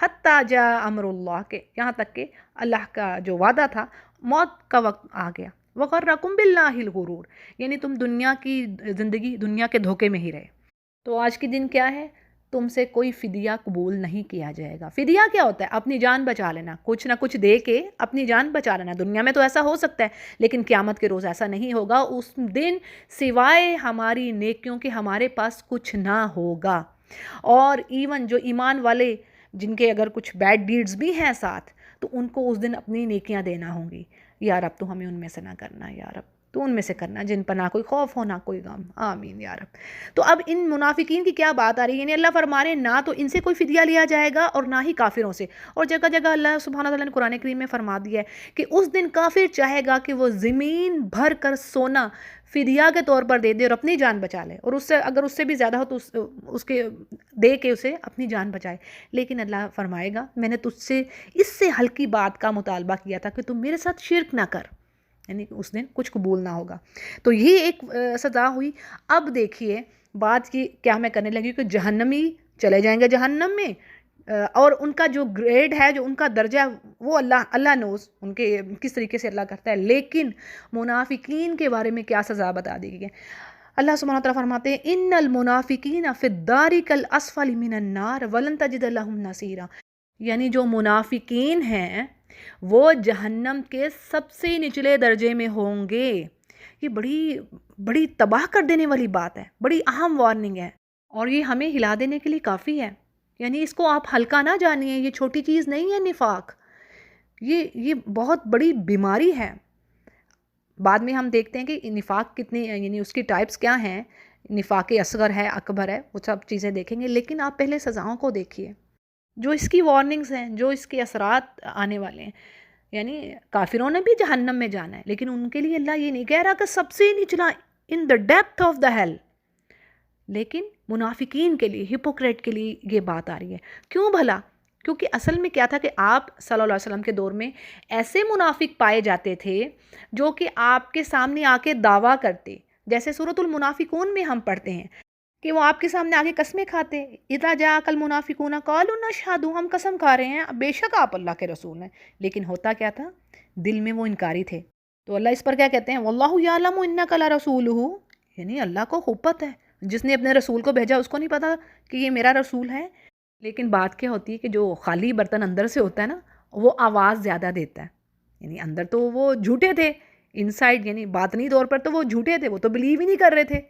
حتیٰ جاء امر اللہ کے، یہاں تک کہ اللہ کا جو وعدہ تھا موت کا وقت آ گیا۔ وغرکم باللہ الغرور، یعنی تم دنیا کی زندگی، دنیا کے دھوکے میں ہی رہے۔ تو آج کے دن کیا ہے؟ تم سے کوئی فدیہ قبول نہیں کیا جائے گا۔ فدیہ کیا ہوتا ہے؟ اپنی جان بچا لینا، کچھ نہ کچھ دے کے اپنی جان بچا لینا۔ دنیا میں تو ایسا ہو سکتا ہے، لیکن قیامت کے روز ایسا نہیں ہوگا۔ اس دن سوائے ہماری نیکیوں کے ہمارے پاس کچھ نہ ہوگا۔ اور ایون جو ایمان والے جن کے اگر کچھ بیڈ ڈیڈز بھی ہیں ساتھ، تو ان کو اس دن اپنی نیکیاں دینا ہوں گی۔ یا رب تو ہمیں ان میں سے نہ کرنا، یا رب تو ان میں سے کرنا جن پر نہ کوئی خوف ہو نہ کوئی غم، آمین یا رب۔ تو اب ان منافقین کی کیا بات آ رہی ہے؟ یعنی اللہ فرما رہے ہیں نہ تو ان سے کوئی فدیہ لیا جائے گا اور نہ ہی کافروں سے۔ اور جگہ جگہ اللہ سبحانہ تعالیٰ نے قرآن کریم میں فرما دیا ہے کہ اس دن کافر چاہے گا کہ وہ زمین بھر کر سونا فدیہ کے طور پر دے دے اور اپنی جان بچا لے، اور اس سے اگر اس سے بھی زیادہ ہو تو اس کے دے کے اسے اپنی جان بچائے۔ لیکن اللہ فرمائے گا میں نے تجھ سے اس سے ہلکی بات کا مطالبہ کیا تھا کہ تم میرے ساتھ شرک نہ کر، یعنی اس دن کچھ قبول نہ ہوگا۔ تو یہ ایک سزا ہوئی۔ اب دیکھیے بات کی کیا میں کرنے لگی کہ جہنمی چلے جائیں گے جہنم میں، اور ان کا جو گریڈ ہے، جو ان کا درجہ ہے، وہ اللہ نوز ان کے کس طریقے سے اللہ کرتا ہے۔ لیکن منافقین کے بارے میں کیا سزا بتا دی گئی ہے؟ اللہ سبحانہ تعالیٰ فرماتے ہیں ان المنافقین فی الدارک الاسفل من النار ولن تجد لهم نصیرا، یعنی جو منافقین ہیں وہ جہنم کے سب سے نچلے درجے میں ہوں گے۔ یہ بڑی تباہ کر دینے والی بات ہے، بڑی اہم وارننگ ہے، اور یہ ہمیں ہلا دینے کے لیے کافی ہے۔ یعنی اس کو آپ ہلکا نہ جانیے، یہ چھوٹی چیز نہیں ہے نفاق، یہ بہت بڑی بیماری ہے۔ بعد میں ہم دیکھتے ہیں کہ نفاق کتنے، یعنی اس کی ٹائپس کیا ہیں، نفاق اصغر ہے، اکبر ہے، وہ سب چیزیں دیکھیں گے۔ لیکن آپ پہلے سزاؤں کو دیکھیے، جو اس کی وارننگز ہیں، جو اس کے اثرات آنے والے ہیں۔ یعنی کافروں نے بھی جہنم میں جانا ہے، لیکن ان کے لیے اللہ یہ نہیں کہہ رہا کہ سب سے نچلا in the depth of the hell, لیکن منافقین کے لیے، ہپوکریٹ کے لیے یہ بات آ رہی ہے۔ کیوں بھلا؟ کیونکہ اصل میں کیا تھا کہ آپ صلی اللہ علیہ وسلم کے دور میں ایسے منافق پائے جاتے تھے جو کہ آپ کے سامنے آ کے دعویٰ کرتے، جیسے سورۃ المنافقون میں ہم پڑھتے ہیں کہ وہ آپ کے سامنے آگے قسمیں کھاتے، اذا جاءک المنافقون قالوا نشہد، ہم قسم کھا رہے ہیں بے شک آپ اللہ کے رسول ہیں، لیکن ہوتا کیا تھا؟ دل میں وہ انکاری تھے۔ تو اللہ اس پر کیا کہتے ہیں؟ واللہ یعلم انک لرسولہ، یعنی اللہ کو خوب پتہ ہے، جس نے اپنے رسول کو بھیجا اس کو نہیں پتا کہ یہ میرا رسول ہے۔ لیکن بات کیا ہوتی ہے کہ جو خالی برتن اندر سے ہوتا ہے نا، وہ آواز زیادہ دیتا ہے۔ یعنی اندر تو وہ جھوٹے تھے، انسائڈ یعنی باطنی طور پر تو وہ جھوٹے تھے، وہ تو بلیو ہی نہیں کر رہے تھے،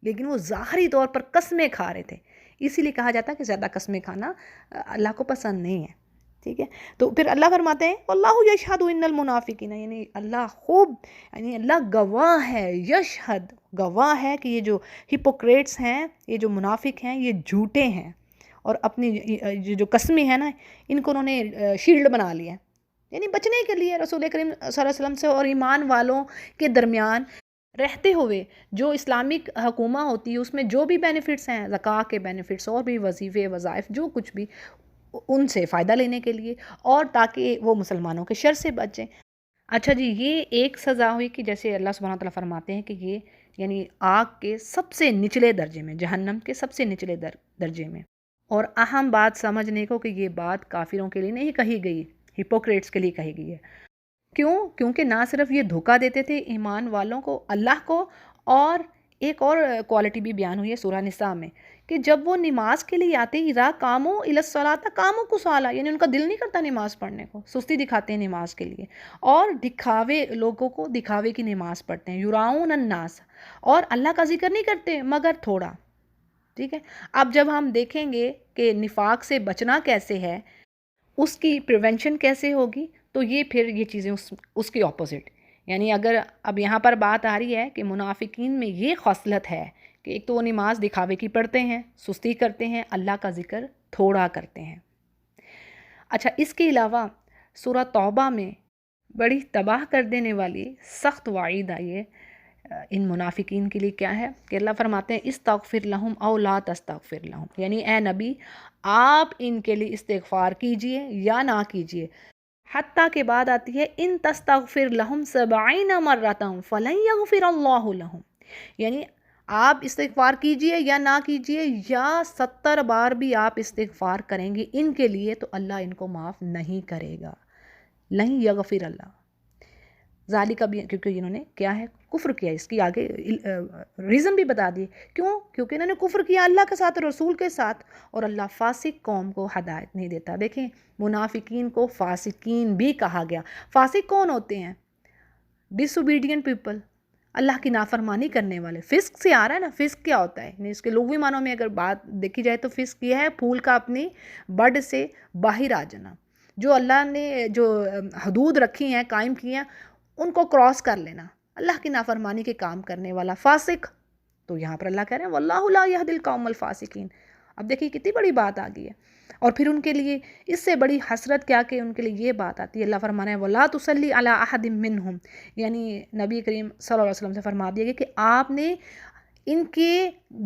لیکن وہ ظاہری طور پر قسمیں کھا رہے تھے۔ اسی لیے کہا جاتا ہے کہ زیادہ قسمیں کھانا اللہ کو پسند نہیں ہے، ٹھیک ہے؟ تو پھر اللہ فرماتے ہیں واللہ یشہد ان المنافقین، یعنی اللہ خوب، یعنی اللہ گواہ ہے، یشہد گواہ ہے کہ یہ جو ہپوکریٹس ہیں، یہ جو منافق ہیں، یہ جھوٹے ہیں، اور اپنی جو قسمیں ہیں نا، ان کو انہوں نے شیلڈ بنا لیا ہے، یعنی بچنے کے لیے رسول کریم صلی اللہ علیہ وسلم سے اور ایمان والوں کے درمیان رہتے ہوئے جو اسلامک حکومت ہوتی ہے اس میں جو بھی بینیفٹس ہیں، زکوٰۃ کے بینیفٹس اور بھی وظیفے وظائف جو کچھ بھی، ان سے فائدہ لینے کے لیے، اور تاکہ وہ مسلمانوں کے شر سے بچیں۔ اچھا جی، یہ ایک سزا ہوئی کہ جیسے اللہ سبحانہ تعالیٰ فرماتے ہیں کہ یہ یعنی آگ کے سب سے نچلے درجے میں، جہنم کے سب سے نچلے درجے میں۔ اور اہم بات سمجھنے کو کہ یہ بات کافروں کے لیے نہیں کہی گئی، ہپوکریٹس کے لیے کہی گئی ہے۔ کیوں؟ کیونکہ نہ صرف یہ دھوکہ دیتے تھے ایمان والوں کو، اللہ کو، اور ایک اور کوالٹی بھی بیان ہوئی ہے سورہ نساء میں کہ جب وہ نماز کے لیے آتے اذا قاموا الی الصلاۃ قاموا کسالی، یعنی ان کا دل نہیں کرتا نماز پڑھنے کو، سستی دکھاتے ہیں نماز کے لیے، اور دکھاوے، لوگوں کو دکھاوے کی نماز پڑھتے ہیں، یراؤن الناس، اور اللہ کا ذکر نہیں کرتے مگر تھوڑا، ٹھیک ہے؟ اب جب ہم دیکھیں گے کہ نفاق سے بچنا کیسے ہے، اس کی پریونشن کیسے ہوگی، تو یہ پھر یہ چیزیں اس کی اپوزٹ، یعنی اگر اب یہاں پر بات آ رہی ہے کہ منافقین میں یہ خصلت ہے کہ ایک تو وہ نماز دکھاوے کی پڑھتے ہیں، سستی کرتے ہیں، اللہ کا ذکر تھوڑا کرتے ہیں۔ اچھا، اس کے علاوہ سورہ توبہ میں بڑی تباہ کر دینے والی سخت وعید آئی ہے ان منافقین کے لیے۔ کیا ہے کہ اللہ فرماتے ہیں استغفر لہم او لا تستغفر لہم، یعنی اے نبی آپ ان کے لیے استغفار کیجئے یا نہ کیجئے، حتیٰ کے بعد آتی ہے ان تستغفر لہم 70 مرۃ فلن یغفر اللہ لہم، یعنی آپ استغفار کیجئے یا نہ کیجئے، یا 70 بار بھی آپ استغفار کریں گے ان کے لیے، تو اللہ ان کو معاف نہیں کرے گا. لن یغفر اللہ ذالک بھی، کیونکہ انہوں نے کیا ہے، کفر کیا. اس کی آگے ریزن بھی بتا دیے کیوں، کیونکہ انہوں نے کفر کیا اللہ کے ساتھ، رسول کے ساتھ، اور اللہ فاسق قوم کو ہدایت نہیں دیتا. دیکھیں منافقین کو فاسقین بھی کہا گیا. فاسق کون ہوتے ہیں؟ ڈس اوبیڈینٹ پیپل، اللہ کی نافرمانی کرنے والے. فسق سے آ رہا ہے نا. فسق کیا ہوتا ہے؟ یعنی اس کے لغوی معنوں میں اگر بات دیکھی جائے تو فسق یہ ہے پھول کا اپنی بڈ سے باہر آ جانا. جو اللہ نے جو حدود رکھی ہیں، قائم کی ہیں، ان کو کراس کر لینا. اللہ کی نافرمانی کے کام کرنے والا فاسق. تو یہاں پر اللہ کہہ رہے ہیں واللہ لا یہدی القوم الفاسقین. اب دیکھیے کتنی بڑی بات آ گئی ہے. اور پھر ان کے لیے اس سے بڑی حسرت کیا کہ ان کے لیے یہ بات آتی ہے. اللہ فرمانا ہے وَلَا تُصَلِّ عَلَىٰ أَحَدٍ مِّنْهُمْ، یعنی نبی کریم صلی اللہ علیہ وسلم سے فرما دیا گیا کہ آپ نے ان کے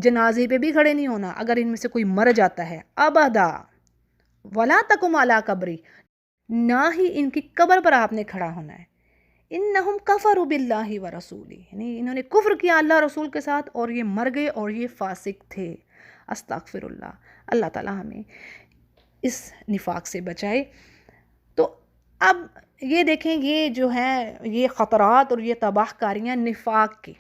جنازے پہ بھی کھڑے نہیں ہونا اگر ان میں سے کوئی مر جاتا ہے. ابدا وَلَا تَقُمْ عَلَىٰ قَبْرِ، نہ ہی ان کی قبر پر آپ نے کھڑا ہونا ہے. انہم کفروا باللہ ورسولہ، یعنی انہوں نے کفر کیا اللہ رسول کے ساتھ اور یہ مر گئے اور یہ فاسق تھے. استغفر اللہ. اللہ تعالیٰ ہمیں اس نفاق سے بچائے. تو اب یہ دیکھیں یہ جو ہے یہ خطرات اور یہ تباہ کاریاں نفاق کی،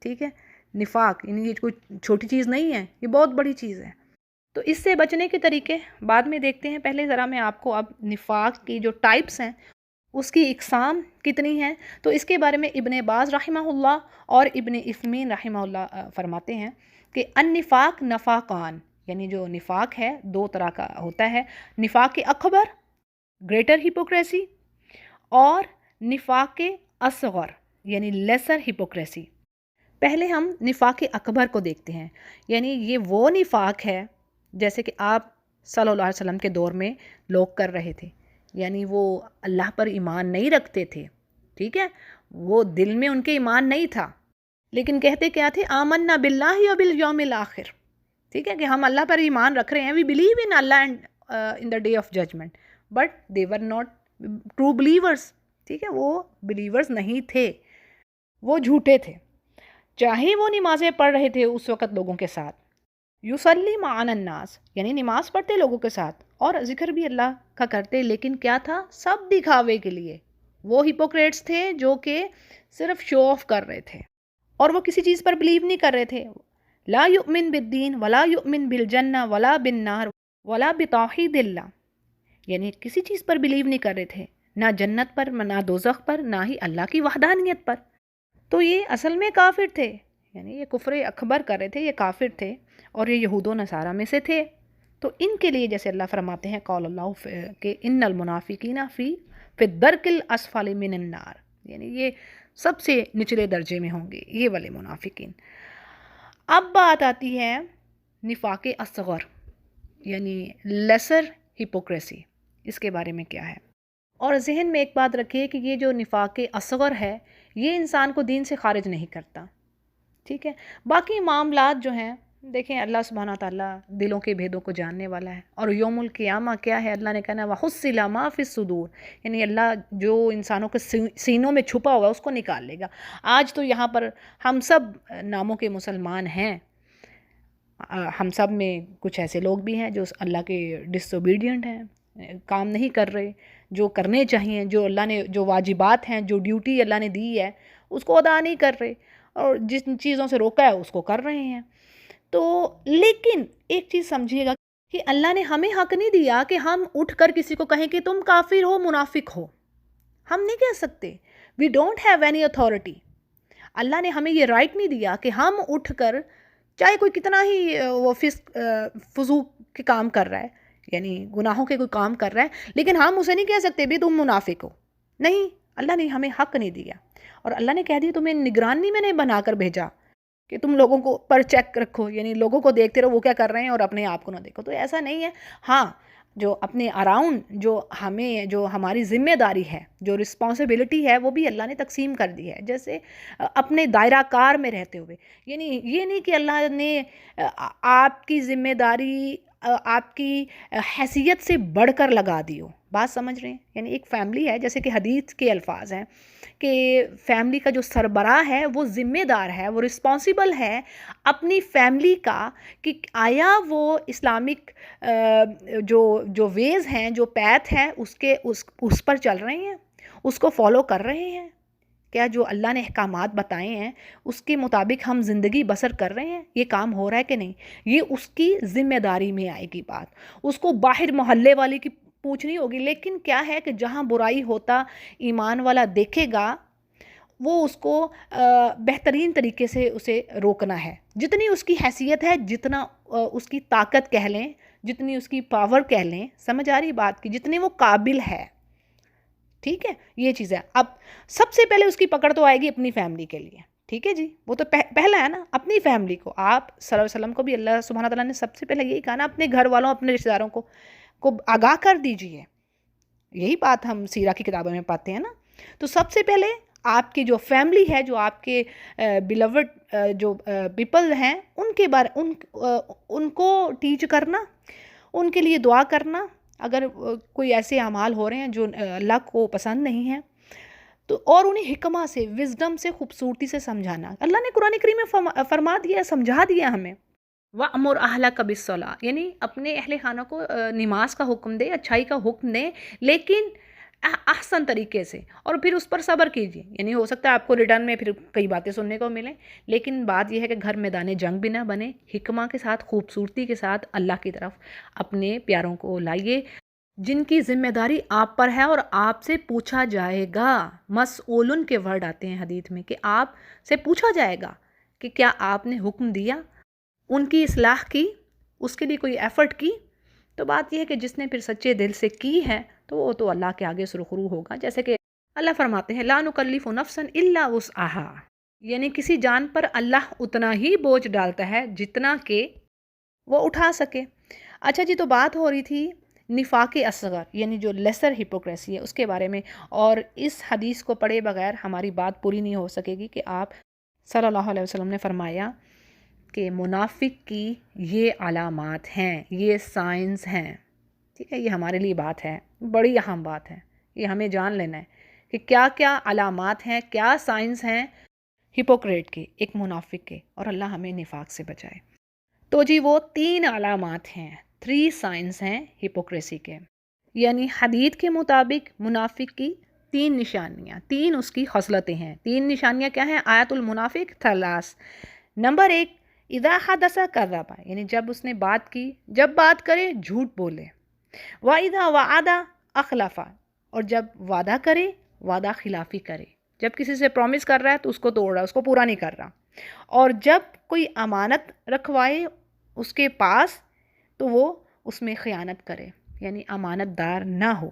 ٹھیک ہے. نفاق یعنی یہ کوئی چھوٹی چیز نہیں ہے، یہ بہت بڑی چیز ہے. تو اس سے بچنے کے طریقے بعد میں دیکھتے ہیں. پہلے ذرا میں آپ کو اب نفاق کی جو ٹائپس ہیں اس کی اقسام کتنی ہیں تو اس کے بارے میں ابن باز رحمہ اللہ اور ابن عثیمین رحمہ اللہ فرماتے ہیں کہ النفاق نفاقان، یعنی جو نفاق ہے دو طرح کا ہوتا ہے. نفاق اکبر گریٹر ہپوکریسی اور نفاق اصغر یعنی لیسر ہپوکریسی. پہلے ہم نفاق اکبر کو دیکھتے ہیں. یعنی یہ وہ نفاق ہے جیسے کہ آپ صلی اللہ علیہ وسلم کے دور میں لوگ کر رہے تھے. یعنی وہ اللہ پر ایمان نہیں رکھتے تھے، ٹھیک ہے، وہ دل میں ان کے ایمان نہیں تھا، لیکن کہتے کیا تھے آمنا باللہ و بالیوم الاخر، ٹھیک ہے، کہ ہم اللہ پر ایمان رکھ رہے ہیں، we believe in Allah and in the day of judgment, but they were not true believers, ٹھیک ہے، وہ بلیورس نہیں تھے، وہ جھوٹے تھے. چاہے وہ نمازیں پڑھ رہے تھے اس وقت لوگوں کے ساتھ، یصلی مع الناس یعنی نماز پڑھتے لوگوں کے ساتھ اور ذکر بھی اللہ کا کرتے، لیکن کیا تھا، سب دکھاوے کے لیے. وہ ہپوکریٹس تھے جو کہ صرف شو آف کر رہے تھے اور وہ کسی چیز پر بلیو نہیں کر رہے تھے. لا یؤمن بالدین ولا یؤمن بالجنہ ولا بالنار ولا بتوحید اللہ، یعنی کسی چیز پر بلیو نہیں کر رہے تھے، نہ جنت پر، نہ دوزخ پر، نہ ہی اللہ کی وحدانیت پر. تو یہ اصل میں کافر تھے، یعنی یہ کفر اکبر کر رہے تھے، یہ کافر تھے اور یہ یہود و نصارہ میں سے تھے. تو ان کے لیے جیسے اللہ فرماتے ہیں قول اللہ کہ ان المنافقین فی الدرک الاسفل من النار، یعنی یہ سب سے نچلے درجے میں ہوں گے یہ والے منافقین. اب بات آتی ہے نفاق اصغر یعنی لیسر ہپوکریسی، اس کے بارے میں کیا ہے. اور ذہن میں ایک بات رکھیے کہ یہ جو نفاق اصغر ہے یہ انسان کو دین سے خارج نہیں کرتا، ٹھیک ہے. باقی معاملات جو ہیں دیکھیں اللہ سبحانہ تعالیٰ دلوں کے بھیدوں کو جاننے والا ہے. اور یوم القیامہ کیا ہے، اللہ نے کہنا وَحُصِّلَ مَا فِي الصُّدُورِ، یعنی اللہ جو انسانوں کے سینوں میں چھپا ہوا ہے اس کو نکال لے گا. آج تو یہاں پر ہم سب ناموں کے مسلمان ہیں، ہم سب میں کچھ ایسے لوگ بھی ہیں جو اللہ کے ڈس اوبیڈینٹ ہیں، کام نہیں کر رہے جو کرنے چاہیے، جو اللہ نے جو واجبات ہیں، جو ڈیوٹی اللہ نے دی ہے اس کو ادا نہیں کر رہے، اور جن چیزوں سے روکا ہے اس کو کر رہے ہیں. تو لیکن ایک چیز سمجھیے گا کہ اللہ نے ہمیں حق نہیں دیا کہ ہم اٹھ کر کسی کو کہیں کہ تم کافر ہو، منافق ہو. ہم نہیں کہہ سکتے. We don't have any authority. Allah نے ہمیں یہ رائٹ نہیں دیا کہ ہم اٹھ کر چاہے کوئی کتنا ہی وہ فضول کے کام کر رہا ہے، یعنی گناہوں کے کوئی کام کر رہا ہے، لیکن ہم اسے نہیں کہہ سکتے بھی تم منافق ہو. نہیں، اللہ نے ہمیں حق نہیں دیا. اور اللہ نے کہہ دیا تمہیں نگرانی میں نے بنا کر بھیجا کہ تم لوگوں کو پر چیک رکھو، یعنی لوگوں کو دیکھتے رہو وہ کیا کر رہے ہیں اور اپنے آپ کو نہ دیکھو. تو ایسا نہیں ہے. ہاں، جو اپنے اراؤنڈ جو ہمیں جو ہماری ذمہ داری ہے، جو رسپانسبلٹی ہے، وہ بھی اللہ نے تقسیم کر دی ہے. جیسے اپنے دائرہ کار میں رہتے ہوئے، یعنی یہ نہیں کہ اللہ نے آپ کی ذمہ داری آپ کی حیثیت سے بڑھ کر لگا دی ہو. بات سمجھ رہے ہیں؟ یعنی ایک فیملی ہے، جیسے کہ حدیث کے الفاظ ہیں کہ فیملی کا جو سربراہ ہے وہ ذمہ دار ہے، وہ رسپانسیبل ہے اپنی فیملی کا، کہ آیا وہ اسلامک جو ویز ہیں، جو پیتھ ہیں، اس پر چل رہے ہیں، اس کو فالو کر رہے ہیں. کیا جو اللہ نے احکامات بتائے ہیں اس کے مطابق ہم زندگی بسر کر رہے ہیں؟ یہ کام ہو رہا ہے کہ نہیں؟ یہ اس کی ذمہ داری میں آئے گی بات. اس کو باہر محلے والی کی پوچھنی ہوگی. لیکن کیا ہے کہ جہاں برائی ہوتا ایمان والا دیکھے گا، وہ اس کو بہترین طریقے سے اسے روکنا ہے. جتنی اس کی حیثیت ہے، جتنا اس کی طاقت کہہ لیں، جتنی اس کی پاور کہہ لیں، سمجھ آ رہی بات کی، جتنی وہ قابل ہے. ٹھیک ہے، یہ چیز ہے. اب سب سے پہلے اس کی پکڑ تو آئے گی اپنی فیملی کے لیے. ٹھیک ہے جی، وہ تو پہلا ہے نا، اپنی فیملی کو. آپ صلی اللہ علیہ وسلم کو بھی اللہ سبحانہ تعالیٰ نے سب سے پہلے یہی کہا نا، اپنے گھر والوں، اپنے رشتہ داروں کو آگاہ کر دیجئے. یہی بات ہم سیرہ کی کتابوں میں پاتے ہیں نا. تو سب سے پہلے آپ کی جو فیملی ہے، جو آپ کے بیلوڈ جو پیپل ہیں، ان کو ٹیچ کرنا، ان کے لیے دعا کرنا. اگر کوئی ایسے اعمال ہو رہے ہیں جو اللہ کو پسند نہیں ہیں، تو اور انہیں حکمہ سے، وزڈم سے، خوبصورتی سے سمجھانا. اللہ نے قرآن کریم میں فرما دیا، سمجھا دیا ہمیں. وَأْمُرْ أَهْلَكَ بِالصَّلَاةِ، یعنی اپنے اہل خانہ کو نماز کا حکم دے، اچھائی کا حکم دے، لیکن احسن طریقے سے، اور پھر اس پر صبر کیجیے. یعنی ہو سکتا ہے آپ کو ریٹرن میں پھر کئی باتیں سننے کو ملیں، لیکن بات یہ ہے کہ گھر میدان جنگ بھی نہ بنے. حکمہ کے ساتھ، خوبصورتی کے ساتھ اللہ کی طرف اپنے پیاروں کو لائیے، جن کی ذمہ داری آپ پر ہے اور آپ سے پوچھا جائے گا. مسئولن کے ورڈ آتے ہیں حدیث میں کہ آپ سے پوچھا جائے گا کہ کیا آپ نے حکم دیا، ان کی اصلاح کی، اس کے لیے کوئی ایفرٹ کی. تو بات یہ ہے کہ جس نے پھر سچے دل سے کی ہے تو وہ تو اللہ کے آگے سرخرو ہوگا. جیسے کہ اللہ فرماتے ہیں لا نکلف نفسا الا وسعها، یعنی کسی جان پر اللہ اتنا ہی بوجھ ڈالتا ہے جتنا کہ وہ اٹھا سکے. اچھا جی، تو بات ہو رہی تھی نفاق اصغر، یعنی جو لیسر ہپوکریسی ہے، اس کے بارے میں. اور اس حدیث کو پڑھے بغیر ہماری بات پوری نہیں ہو سکے گی کہ آپ صلی اللہ علیہ وسلم نے فرمایا کہ منافق کی یہ علامات ہیں، یہ سائنز ہیں. ٹھیک ہے، یہ ہمارے لیے بات ہے، بڑی اہم بات ہے. یہ ہمیں جان لینا ہے کہ کیا کیا علامات ہیں، کیا سائنز ہیں ہپوکریٹ کے، ایک منافق کے. اور اللہ ہمیں نفاق سے بچائے. تو جی وہ 3 علامات ہیں، 3 سائنز ہیں ہپوکریسی کے. یعنی حدیث کے مطابق منافق کی 3 نشانیاں، 3 اس کی خصلتیں ہیں. 3 نشانیاں کیا ہیں؟ آیت المنافق 3. نمبر 1، اذا حدث کذب، یعنی جب اس نے بات کی، جب بات کرے جھوٹ بولے. واذا وعد اخلف، اور جب وعدہ کرے وعدہ خلافی کرے. جب کسی سے پرومس کر رہا ہے تو اس کو توڑ رہا ہے، اس کو پورا نہیں کر رہا. اور جب کوئی امانت رکھوائے اس کے پاس تو وہ اس میں خیانت کرے، یعنی امانت دار نہ ہو.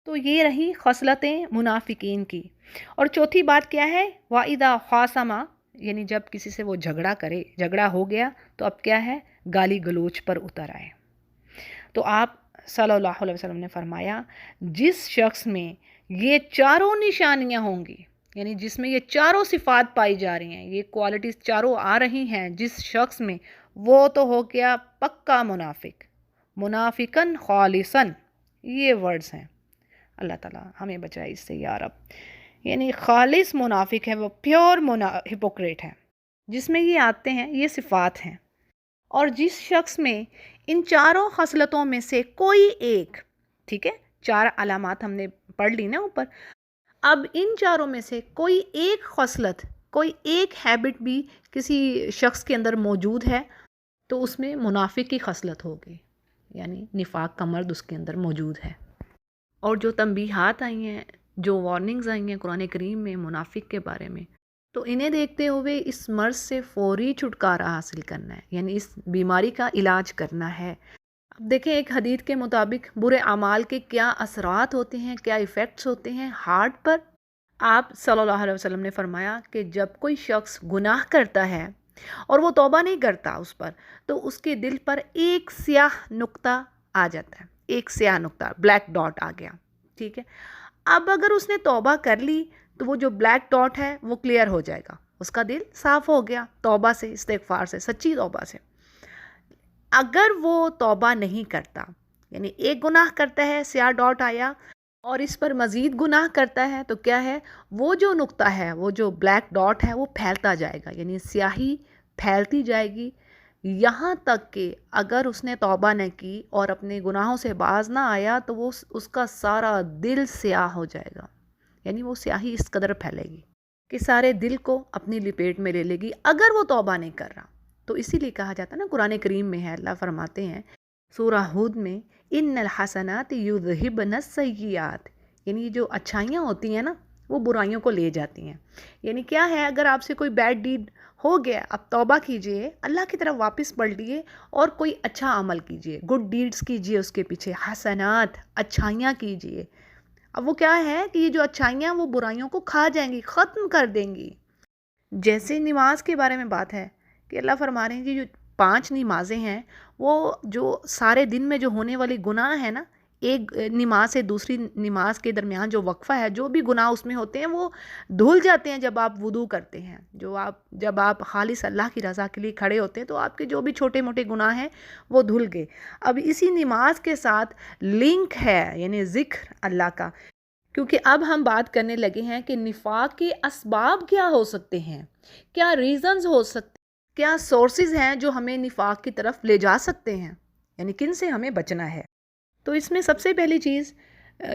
تو یہ رہی خصلتیں منافقین کی. اور چوتھی بات کیا ہے؟ وَإِذَا خَاصَمَ، یعنی جب کسی سے وہ جھگڑا کرے، جھگڑا ہو گیا تو اب کیا ہے؟ گالی گلوچ پر اتر آئے. تو آپ صلی اللہ علیہ وسلم نے فرمایا جس شخص میں یہ 4 نشانیاں ہوں گی، یعنی جس میں یہ 4 صفات پائی جا رہی ہیں، یہ کوالٹیز 4 آ رہی ہیں جس شخص میں، وہ تو ہو گیا پکا منافق. منافقن خالصن، یہ ورڈز ہیں. اللہ تعالیٰ ہمیں بچائے اس سے یا رب. یعنی خالص منافق ہے، وہ پیور ہپوکریٹ ہے، جس میں یہ آتے ہیں، یہ صفات ہیں. اور جس شخص میں ان 4 خصلتوں میں سے کوئی ایک، ٹھیک ہے، 4 علامات ہم نے پڑھ لی نا اوپر، اب ان 4 میں سے کوئی ایک خصلت، کوئی ایک ہیبٹ بھی کسی شخص کے اندر موجود ہے تو اس میں منافق کی خصلت ہوگی، یعنی نفاق کا مرض اس کے اندر موجود ہے. اور جو تنبیہات آئی ہیں، جو وارننگز آئی ہیں قرآن کریم میں منافق کے بارے میں، تو انہیں دیکھتے ہوئے اس مرض سے فوری چھٹکارا حاصل کرنا ہے، یعنی اس بیماری کا علاج کرنا ہے. اب دیکھیں ایک حدیث کے مطابق برے اعمال کے کیا اثرات ہوتے ہیں، کیا ایفیکٹس ہوتے ہیں ہارٹ پر. آپ صلی اللہ علیہ وسلم نے فرمایا کہ جب کوئی شخص گناہ کرتا ہے اور وہ توبہ نہیں کرتا اس پر، تو اس کے دل پر ایک سیاہ نقطہ آ جاتا ہے، ایک سیاہ نقطہ، بلیک ڈاٹ آ گیا. ٹھیک ہے، اب اگر اس نے توبہ کر لی تو وہ جو بلیک ڈاٹ ہے وہ کلیئر ہو جائے گا، اس کا دل صاف ہو گیا توبہ سے، استغفار سے، سچی توبہ سے. اگر وہ توبہ نہیں کرتا، یعنی ایک گناہ کرتا ہے، سیاہ ڈاٹ آیا، اور اس پر مزید گناہ کرتا ہے، تو کیا ہے، وہ جو نقطہ ہے، وہ جو بلیک ڈاٹ ہے، وہ پھیلتا جائے گا، یعنی سیاہی پھیلتی جائے گی، یہاں تک کہ اگر اس نے توبہ نہ کی اور اپنے گناہوں سے باز نہ آیا تو وہ اس کا سارا دل سیاہ ہو جائے گا، یعنی وہ سیاہی اس قدر پھیلے گی کہ سارے دل کو اپنی لپیٹ میں لے لے گی اگر وہ توبہ نہیں کر رہا۔ تو اسی لیے کہا جاتا ہے نا، قرآن کریم میں ہے، اللہ فرماتے ہیں سورہ ہود میں، ان الحسنات یذہبن السیئات، یعنی جو اچھائیاں ہوتی ہیں نا، وہ برائیوں کو لے جاتی ہیں۔ یعنی کیا ہے، اگر آپ سے کوئی بیڈ ڈیڈ ہو گیا، اب توبہ کیجئے، اللہ کی طرف واپس پلٹیے اور کوئی اچھا عمل کیجئے، گڈ ڈیڈز کیجئے، اس کے پیچھے حسنات، اچھائیاں کیجئے۔ اب وہ کیا ہے کہ یہ جو اچھائیاں وہ برائیوں کو کھا جائیں گی، ختم کر دیں گی۔ جیسے نماز کے بارے میں بات ہے کہ اللہ فرما رہے ہیں کہ جو 5 نمازیں ہیں، وہ جو سارے دن میں جو ہونے والی گناہ ہے نا، ایک نماز سے دوسری نماز کے درمیان جو وقفہ ہے، جو بھی گناہ اس میں ہوتے ہیں وہ دھل جاتے ہیں جب آپ وضو کرتے ہیں، جب آپ خالص اللہ کی رضا کے لیے کھڑے ہوتے ہیں تو آپ کے جو بھی چھوٹے موٹے گناہ ہیں وہ دھل گئے۔ اب اسی نماز کے ساتھ لنک ہے، یعنی ذکر اللہ کا، کیونکہ اب ہم بات کرنے لگے ہیں کہ نفاق کے اسباب کیا ہو سکتے ہیں، کیا ریزنز ہو سکتے ہیں، کیا سورسز ہیں جو ہمیں نفاق کی طرف لے جا سکتے ہیں، یعنی کن سے ہمیں بچنا ہے۔ تو اس میں سب سے پہلی چیز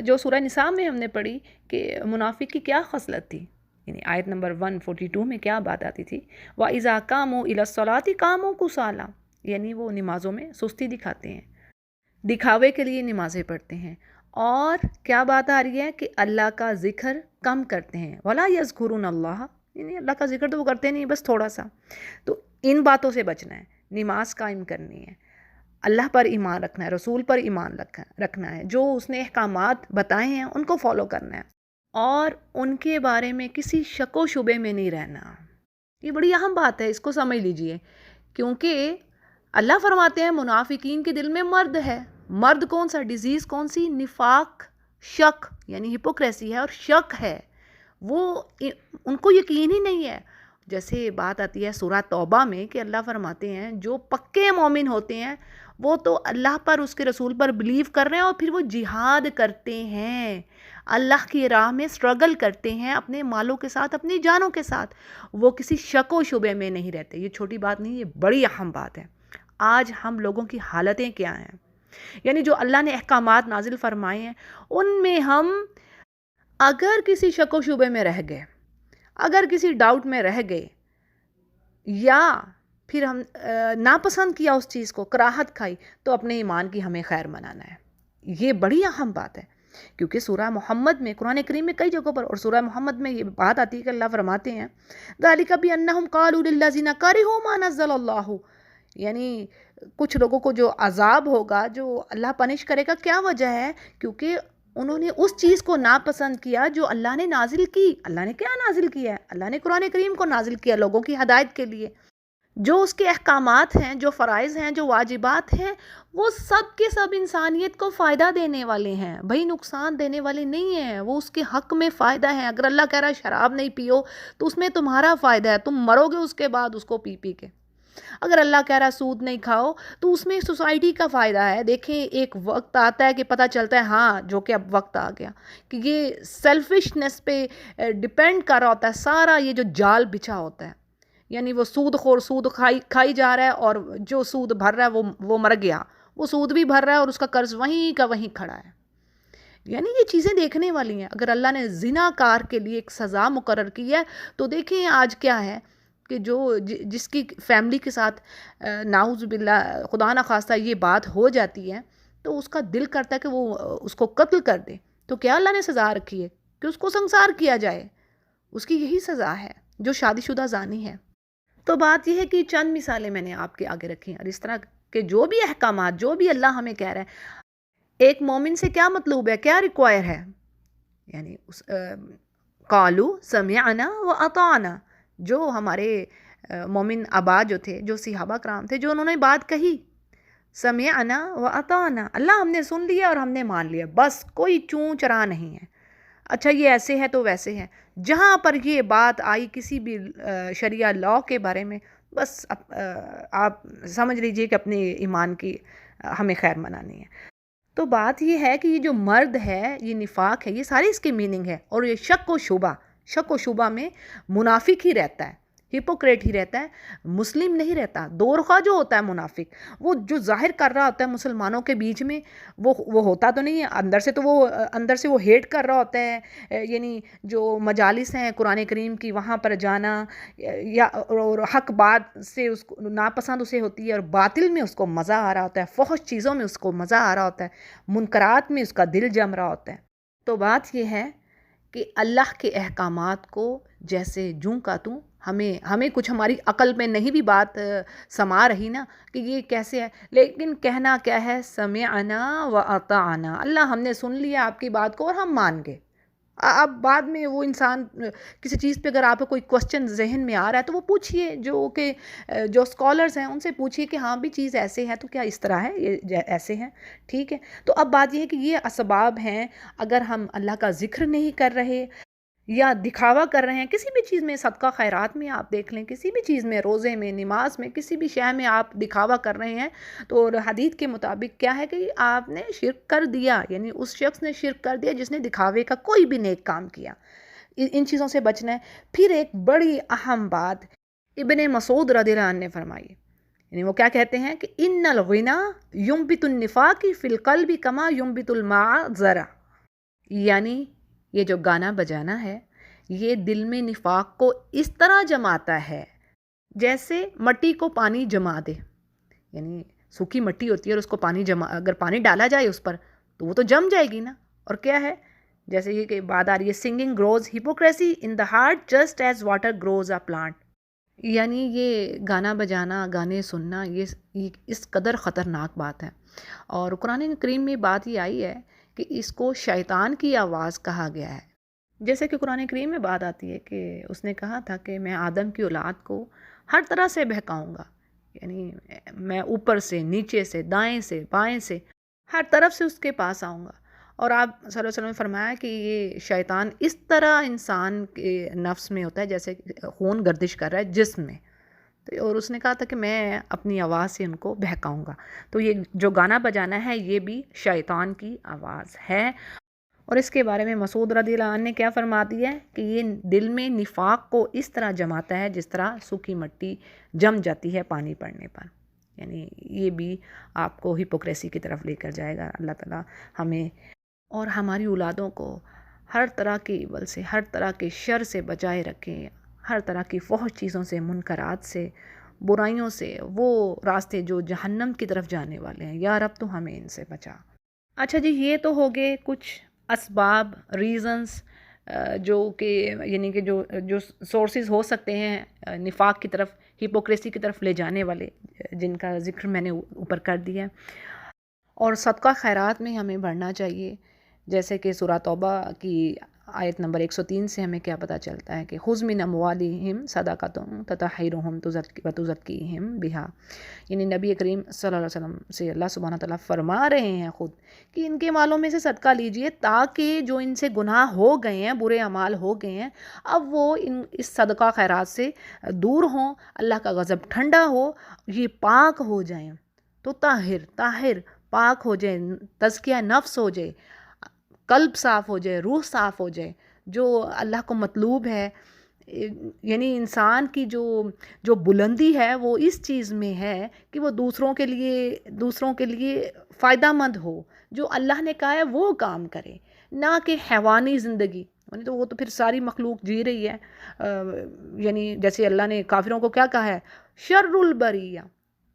جو سورہ نساء میں ہم نے پڑھی کہ منافق کی کیا خصلت تھی، یعنی آیت نمبر 142 میں کیا بات آتی تھی، وَإِذَا قَامُوا إِلَى الصَّلَاةِ قَامُوا كُسَالَىٰ، یعنی وہ نمازوں میں سستی دکھاتے ہیں، دکھاوے کے لیے نمازیں پڑھتے ہیں، اور کیا بات آ رہی ہے کہ اللہ کا ذکر کم کرتے ہیں، وَلَا يَذْكُرُونَ اللَّهَ، یعنی اللہ کا ذکر تو وہ کرتے نہیں، بس تھوڑا سا۔ تو ان باتوں سے بچنا ہے، نماز قائم کرنی ہے، اللہ پر ایمان رکھنا ہے، رسول پر ایمان رکھنا ہے، جو اس نے احکامات بتائے ہیں ان کو فالو کرنا ہے، اور ان کے بارے میں کسی شک و شبے میں نہیں رہنا۔ یہ بڑی اہم بات ہے، اس کو سمجھ لیجئے، کیونکہ اللہ فرماتے ہیں منافقین کے دل میں مرض ہے۔ مرض کون سا، ڈیزیز کون سی، نفاق، شک، یعنی ہپوکریسی ہے اور شک ہے، وہ ان کو یقین ہی نہیں ہے۔ جیسے بات آتی ہے سورہ توبہ میں کہ اللہ فرماتے ہیں جو پکے مومن ہوتے ہیں وہ تو اللہ پر، اس کے رسول پر بلیو کر رہے ہیں، اور پھر وہ جہاد کرتے ہیں، اللہ کی راہ میں سٹرگل کرتے ہیں اپنے مالوں کے ساتھ، اپنی جانوں کے ساتھ، وہ کسی شک و شبے میں نہیں رہتے۔ یہ چھوٹی بات نہیں، یہ بڑی اہم بات ہے۔ آج ہم لوگوں کی حالتیں کیا ہیں، یعنی جو اللہ نے احکامات نازل فرمائے ہیں ان میں ہم اگر کسی شک و شبے میں رہ گئے، اگر کسی ڈاؤٹ میں رہ گئے، یا پھر ہم ناپسند کیا اس چیز کو، کراہت کھائی، تو اپنے ایمان کی ہمیں خیر منانا ہے۔ یہ بڑی اہم بات ہے، کیونکہ سورہ محمد میں، قرآن کریم میں کئی جگہوں پر، اور سورہ محمد میں یہ بات آتی ہے کہ اللہ فرماتے ہیں ذَلِكَ بِأَنَّهُمْ قَالُوا لِلَّذِينَ كَرِهُوا مَا نَزَّلَ اللَّهُ، یعنی کچھ لوگوں کو جو عذاب ہوگا، جو اللہ پنش کرے گا، کیا وجہ ہے، کیونکہ انہوں نے اس چیز کو ناپسند کیا جو اللہ نے نازل کی۔ اللہ نے کیا نازل کیا ہے، اللہ نے قرآن کریم کو نازل کیا لوگوں کی ہدایت کے لیے، جو اس کے احکامات ہیں، جو فرائض ہیں، جو واجبات ہیں، وہ سب کے سب انسانیت کو فائدہ دینے والے ہیں، بھئی نقصان دینے والے نہیں ہیں، وہ اس کے حق میں فائدہ ہیں۔ اگر اللہ کہہ رہا ہے شراب نہیں پیو تو اس میں تمہارا فائدہ ہے، تم مرو گے اس کے بعد اس کو پی پی کے۔ اگر اللہ کہہ رہا ہے سود نہیں کھاؤ تو اس میں سوسائٹی کا فائدہ ہے۔ دیکھیں ایک وقت آتا ہے کہ پتہ چلتا ہے، ہاں، جو کہ اب وقت آ گیا کہ یہ سیلفشنس پہ ڈیپینڈ کر رہا ہوتا ہے، سارا یہ جو جال بچھا ہوتا ہے، یعنی وہ سود خور سود کھائی جا رہا ہے، اور جو سود بھر رہا ہے وہ مر گیا، وہ سود بھی بھر رہا ہے اور اس کا قرض وہیں کا وہیں کھڑا ہے۔ یعنی یہ چیزیں دیکھنے والی ہیں۔ اگر اللہ نے زنا کار کے لیے ایک سزا مقرر کی ہے تو دیکھیں آج کیا ہے کہ جس کی فیملی کے ساتھ نعوذ باللہ خدا نخواستہ یہ بات ہو جاتی ہے تو اس کا دل کرتا ہے کہ وہ اس کو قتل کر دے، تو کیا اللہ نے سزا رکھی ہے کہ اس کو سنسار کیا جائے، اس کی یہی سزا ہے جو شادی شدہ زانی ہے۔ تو بات یہ ہے کہ چند مثالیں میں نے آپ کے آگے رکھی ہیں، اور اس طرح کے جو بھی احکامات، جو بھی اللہ ہمیں کہہ رہا ہے، ایک مومن سے کیا مطلوب ہے، کیا ریکوائر ہے، یعنی قالوا سمعنا واطعنا، جو ہمارے مومن آبا جو تھے، جو صحابہ کرام تھے، جو انہوں نے بات کہی، سمعنا واطعنا، اللہ ہم نے سن لیا اور ہم نے مان لیا، بس کوئی چون چرا نہیں ہے، اچھا یہ ایسے ہے تو ویسے ہے۔ جہاں پر یہ بات آئی کسی بھی شریعہ لاء کے بارے میں بس آپ سمجھ لیجئے کہ اپنے ایمان کی ہمیں خیر منانی ہے۔ تو بات یہ ہے کہ یہ جو مرد ہے، یہ نفاق ہے، یہ ساری اس کی میننگ ہے، اور یہ شک و شبہ میں منافق ہی رہتا ہے، ہپوکریٹ ہی رہتا ہے، مسلم نہیں رہتا۔ دو رخا جو ہوتا ہے منافق، وہ جو ظاہر کر رہا ہوتا ہے مسلمانوں کے بیچ میں، وہ ہوتا تو نہیں ہے، اندر سے وہ ہیٹ کر رہا ہوتا ہے۔ یعنی جو مجالس ہیں قرآن کریم کی، وہاں پر جانا یا اور حق بات سے اس کو ناپسند اسے ہوتی ہے، اور باطل میں اس کو مزہ آ رہا ہوتا ہے، فحش چیزوں میں اس کو مزہ آ رہا ہوتا ہے، منکرات میں اس کا دل جم رہا ہوتا ہے۔ تو بات یہ ہے کہ اللہ کے احکامات کو جیسے جوں کا توں، ہمیں کچھ ہماری عقل میں نہیں بھی بات سما رہی نا کہ یہ کیسے ہے، لیکن کہنا کیا ہے، سمعنا و اطعنا، اللہ ہم نے سن لیا آپ کی بات کو اور ہم مان گئے۔ اب بعد میں وہ انسان کسی چیز پہ اگر آپ کو کوئی کوسچن ذہن میں آ رہا ہے تو وہ پوچھئے، جو اسکالرز ہیں ان سے پوچھئے کہ ہاں بھی چیز ایسے ہے تو کیا اس طرح ہے، یہ ایسے ہیں، ٹھیک ہے۔ تو اب بات یہ ہے کہ یہ اسباب ہیں، اگر ہم اللہ کا ذکر نہیں کر رہے یا دکھاوا کر رہے ہیں کسی بھی چیز میں، صدقہ خیرات میں آپ دیکھ لیں، کسی بھی چیز میں، روزے میں، نماز میں، کسی بھی شے میں آپ دکھاوا کر رہے ہیں، تو حدیث کے مطابق کیا ہے کہ آپ نے شرک کر دیا، یعنی اس شخص نے شرک کر دیا جس نے دکھاوے کا کوئی بھی نیک کام کیا۔ ان چیزوں سے بچنا ہے۔ پھر ایک بڑی اہم بات ابن مسعود رضی اللہ عنہ نے فرمائی، یعنی وہ کیا کہتے ہیں کہ ان الغنا ينبت النفاق فی القلب کما ينبت الماء زرع، یعنی یہ جو گانا بجانا ہے یہ دل میں نفاق کو اس طرح جماتا ہے جیسے مٹی کو پانی جما دے، یعنی سوکھی مٹی ہوتی ہے اور اس کو اگر پانی ڈالا جائے اس پر تو وہ تو جم جائے گی نا۔ اور کیا ہے، جیسے یہ کہ بات آ رہی ہے، singing grows hypocrisy in the heart just as water grows a plant, یعنی یہ گانا بجانا، گانے سننا، یہ اس قدر خطرناک بات ہے۔ اور قرآن کریم میں بات یہ آئی ہے کہ اس کو شیطان کی آواز کہا گیا ہے، جیسے کہ قرآن کریم میں بات آتی ہے کہ اس نے کہا تھا کہ میں آدم کی اولاد کو ہر طرح سے بہکاؤں گا، یعنی میں اوپر سے، نیچے سے، دائیں سے، بائیں سے، ہر طرف سے اس کے پاس آؤں گا۔ اور آپ صلی اللہ علیہ وسلم نے فرمایا کہ یہ شیطان اس طرح انسان کے نفس میں ہوتا ہے جیسے خون گردش کر رہا ہے جسم میں، اور اس نے کہا تھا کہ میں اپنی آواز سے ان کو بہکاؤں گا۔ تو یہ جو گانا بجانا ہے یہ بھی شیطان کی آواز ہے۔ اور اس کے بارے میں مسعود رضی اللہ عنہ نے کیا فرما دیا ہے کہ یہ دل میں نفاق کو اس طرح جماتا ہے جس طرح سوکھی مٹی جم جاتی ہے پانی پڑنے پر، یعنی یہ بھی آپ کو ہپوکریسی کی طرف لے کر جائے گا۔ اللہ تعالیٰ ہمیں اور ہماری اولادوں کو ہر طرح کے ایول سے، ہر طرح کے شر سے بچائے رکھیں، ہر طرح کی فحش چیزوں سے، منکرات سے، برائیوں سے، وہ راستے جو جہنم کی طرف جانے والے ہیں، یا رب تو ہمیں ان سے بچا۔ اچھا جی، یہ تو ہو گئے کچھ اسباب، ریزنز، جو کہ یعنی کہ جو سورسز ہو سکتے ہیں نفاق کی طرف، ہپوکریسی کی طرف لے جانے والے، جن کا ذکر میں نے اوپر کر دیا ہے۔ اور صدقہ خیرات میں ہمیں بڑھنا چاہیے، جیسے کہ سورہ توبہ کی آیت نمبر 103 سے ہمیں کیا پتہ چلتا ہے کہ خُذْ مِنْ أَمْوَالِهِمْ صَدَقَةً تُطَهِّرُهُمْ وَتُزَكِّيهِمْ بِهَا، یعنی نبی کریم صلی اللہ علیہ وسلم سے اللہ سبحانہ تعالیٰ فرما رہے ہیں خود کہ ان کے مالوں میں سے صدقہ لیجئے تاکہ جو ان سے گناہ ہو گئے ہیں، برے اعمال ہو گئے ہیں، اب وہ اس صدقہ خیرات سے دور ہوں، اللہ کا غضب ٹھنڈا ہو، یہ پاک ہو جائیں، تو طاہر پاک ہو جائے، تزکیہ نفس ہو جائے، قلب صاف ہو جائے، روح صاف ہو جائے، جو اللہ کو مطلوب ہے۔ یعنی انسان کی جو بلندی ہے وہ اس چیز میں ہے کہ وہ دوسروں کے لیے فائدہ مند ہو، جو اللہ نے کہا ہے وہ کام کرے، نہ کہ حیوانی زندگی، یعنی تو وہ تو پھر ساری مخلوق جی رہی ہے، یعنی جیسے اللہ نے کافروں کو کیا کہا ہے، شر البریہ،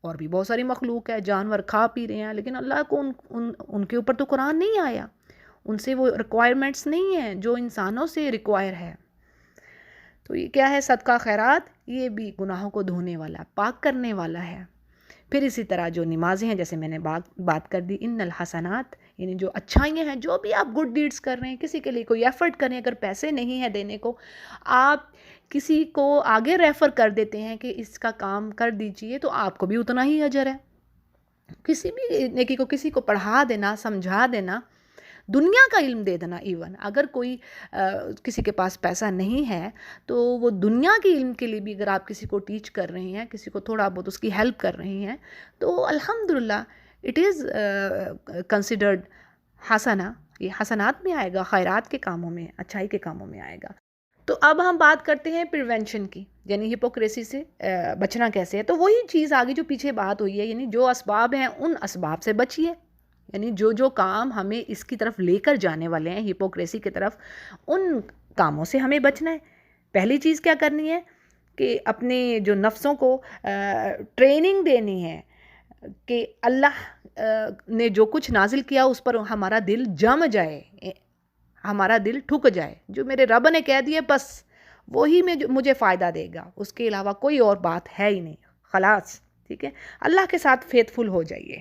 اور بھی بہت ساری مخلوق ہے، جانور کھا پی رہے ہیں، لیکن اللہ کو ان کے اوپر تو قرآن نہیں آیا، ان سے وہ ریکوائرمنٹس نہیں ہیں جو انسانوں سے ریکوائر ہے۔ تو یہ کیا ہے، صدقہ خیرات، یہ بھی گناہوں کو دھونے والا، پاک کرنے والا ہے۔ پھر اسی طرح جو نمازیں ہیں، جیسے میں نے بات کر دی، ان الحسنات، یعنی جو اچھائیاں ہیں، جو بھی آپ گڈ ڈیڈز کر رہے ہیں، کسی کے لیے کوئی ایفرٹ کریں، اگر پیسے نہیں ہیں دینے کو، آپ کسی کو آگے ریفر کر دیتے ہیں کہ اس کا کام کر دیجئے، تو آپ کو بھی اتنا ہی اجر ہے۔ کسی بھی نیکی کو، کسی کو پڑھا دینا، سمجھا دینا، دنیا کا علم دے دینا. ایون اگر کوئی کسی کے پاس پیسہ نہیں ہے تو وہ دنیا کے علم کے لیے بھی اگر آپ کسی کو ٹیچ کر رہے ہیں, کسی کو تھوڑا بہت اس کی ہیلپ کر رہے ہیں, تو الحمدللہ اٹ از کنسیڈرڈ حسنہ, یہ حسنات میں آئے گا, خیرات کے کاموں میں, اچھائی کے کاموں میں آئے گا. تو اب ہم بات کرتے ہیں پریونشن کی, یعنی ہپوکریسی سے بچنا کیسے ہے. تو وہی چیز آگے جو پیچھے بات ہوئی ہے, یعنی جو اسباب ہیں ان اسباب سے بچیے, یعنی جو کام ہمیں اس کی طرف لے کر جانے والے ہیں ہپوکریسی کی طرف, ان کاموں سے ہمیں بچنا ہے. پہلی چیز کیا کرنی ہے کہ اپنے جو نفسوں کو ٹریننگ دینی ہے کہ اللہ نے جو کچھ نازل کیا اس پر ہمارا دل جم جائے, ہمارا دل ٹھک جائے. جو میرے رب نے کہہ دیا بس وہی میں مجھے فائدہ دے گا, اس کے علاوہ کوئی اور بات ہے ہی نہیں, خلاص. ٹھیک ہے, اللہ کے ساتھ فیتھفل ہو جائیے.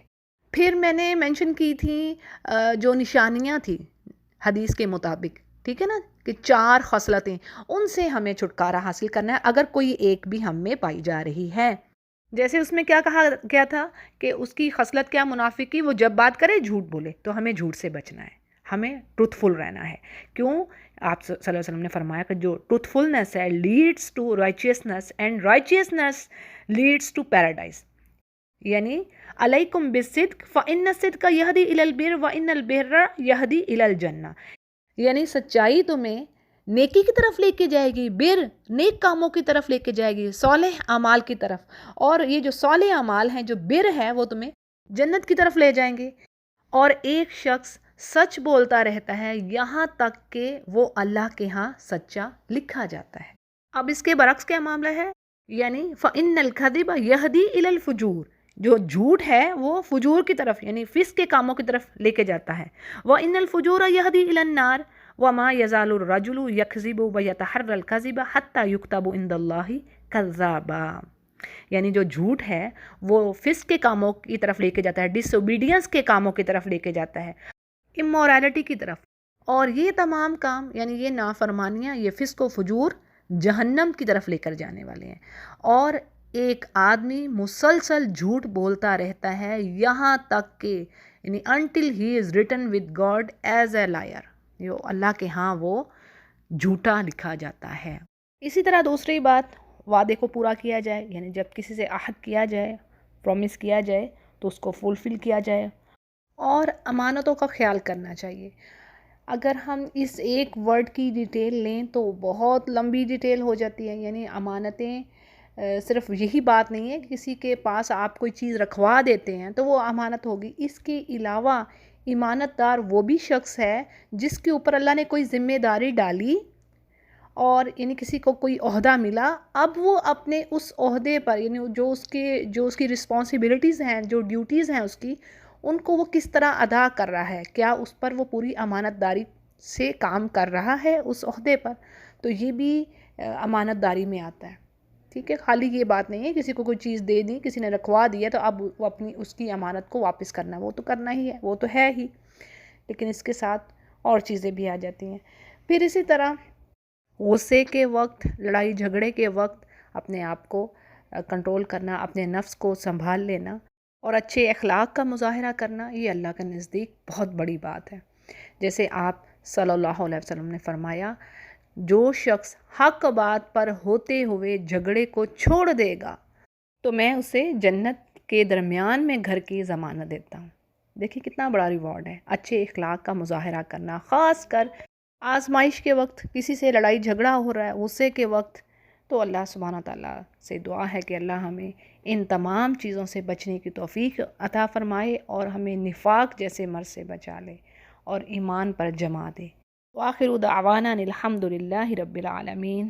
پھر میں نے مینشن کی تھی جو نشانیاں تھیں حدیث کے مطابق, ٹھیک ہے نا, کہ 4 خصلتیں, ان سے ہمیں چھٹکارا حاصل کرنا ہے اگر کوئی ایک بھی ہم میں پائی جا رہی ہے. جیسے اس میں کیا کہا گیا تھا کہ اس کی خصلت کیا منافق کی, وہ جب بات کرے جھوٹ بولے. تو ہمیں جھوٹ سے بچنا ہے, ہمیں ٹروتھفل رہنا ہے. کیوں؟ آپ صلی اللہ علیہ وسلم نے فرمایا کہ جو ٹروتھفلنس ہے leads to righteousness and righteousness leads to paradise. یعنی علیکم بالصدق فإن الصدق یہدی الی البر وإن البر یہدی الی الجنہ. یعنی سچائی تمہیں نیکی کی طرف لے کے جائے گی, بر نیک کاموں کی طرف لے کے جائے گی, صالح اعمال کی طرف, اور یہ جو صالح اعمال ہیں, جو بر ہے, وہ تمہیں جنت کی طرف لے جائیں گے. اور ایک شخص سچ بولتا رہتا ہے یہاں تک کہ وہ اللہ کے ہاں سچا لکھا جاتا ہے. اب اس کے برعکس کیا معاملہ ہے, یعنی فإن الکذب یہدی الی الفجور, جو جھوٹ ہے وہ فجور کی طرف یعنی فسق کے کاموں کی طرف لے کے جاتا ہے. وإن الفجور یہدی الی النار وما یزال الرجل یکذب ویتحری الکذب حتی یکتب عند اللہ کذابا. یعنی جو جھوٹ ہے وہ فسق کے کاموں کی طرف لے کے جاتا ہے, ڈس اوبیڈینس کے کاموں کی طرف لے کے جاتا ہے, امورالٹی کی طرف. اور یہ تمام کام یعنی یہ نافرمانیاں, یہ فسق و فجور جہنم کی طرف لے کر جانے والے ہیں. اور ایک آدمی مسلسل جھوٹ بولتا رہتا ہے یہاں تک کہ یعنی until he is written with God as a liar, جو اللہ کے ہاں وہ جھوٹا لکھا جاتا ہے. اسی طرح دوسری بات, وعدے کو پورا کیا جائے, یعنی جب کسی سے عہد کیا جائے, پرومس کیا جائے تو اس کو فلفل کیا جائے. اور امانتوں کا خیال کرنا چاہیے. اگر ہم اس ایک ورڈ کی ڈیٹیل لیں تو بہت لمبی ڈیٹیل ہو جاتی ہے. یعنی امانتیں صرف یہی بات نہیں ہے کہ کسی کے پاس آپ کوئی چیز رکھوا دیتے ہیں تو وہ امانت ہوگی. اس کے علاوہ امانت دار وہ بھی شخص ہے جس کے اوپر اللہ نے کوئی ذمہ داری ڈالی, اور یعنی کسی کو کوئی عہدہ ملا, اب وہ اپنے اس عہدے پر یعنی جو اس کی رسپانسبلٹیز ہیں, جو ڈیوٹیز ہیں اس کی, ان کو وہ کس طرح ادا کر رہا ہے, کیا اس پر وہ پوری امانت داری سے کام کر رہا ہے اس عہدے پر. تو یہ بھی امانت داری میں آتا ہے. ٹھیک ہے, خالی یہ بات نہیں ہے کسی کو کوئی چیز دے دی, کسی نے رکھوا دیا تو اب وہ اپنی اس کی امانت کو واپس کرنا, وہ تو کرنا ہی ہے, وہ تو ہے ہی, لیکن اس کے ساتھ اور چیزیں بھی آ جاتی ہیں. پھر اسی طرح غصے کے وقت, لڑائی جھگڑے کے وقت اپنے آپ کو کنٹرول کرنا, اپنے نفس کو سنبھال لینا اور اچھے اخلاق کا مظاہرہ کرنا, یہ اللہ کے نزدیک بہت بڑی بات ہے. جیسے آپ صلی اللہ علیہ وسلم نے فرمایا, جو شخص حق بات پر ہوتے ہوئے جھگڑے کو چھوڑ دے گا تو میں اسے جنت کے درمیان میں گھر کی ضمانت دیتا ہوں. دیکھیں کتنا بڑا ریوارڈ ہے اچھے اخلاق کا مظاہرہ کرنا, خاص کر آزمائش کے وقت, کسی سے لڑائی جھگڑا ہو رہا ہے, غصے کے وقت. تو اللہ سبحانہ تعالیٰ سے دعا ہے کہ اللہ ہمیں ان تمام چیزوں سے بچنے کی توفیق عطا فرمائے اور ہمیں نفاق جیسے مرض سے بچا لے اور ایمان پر جما دے. وآخر دعوانا الحمد للہ رب العالمین.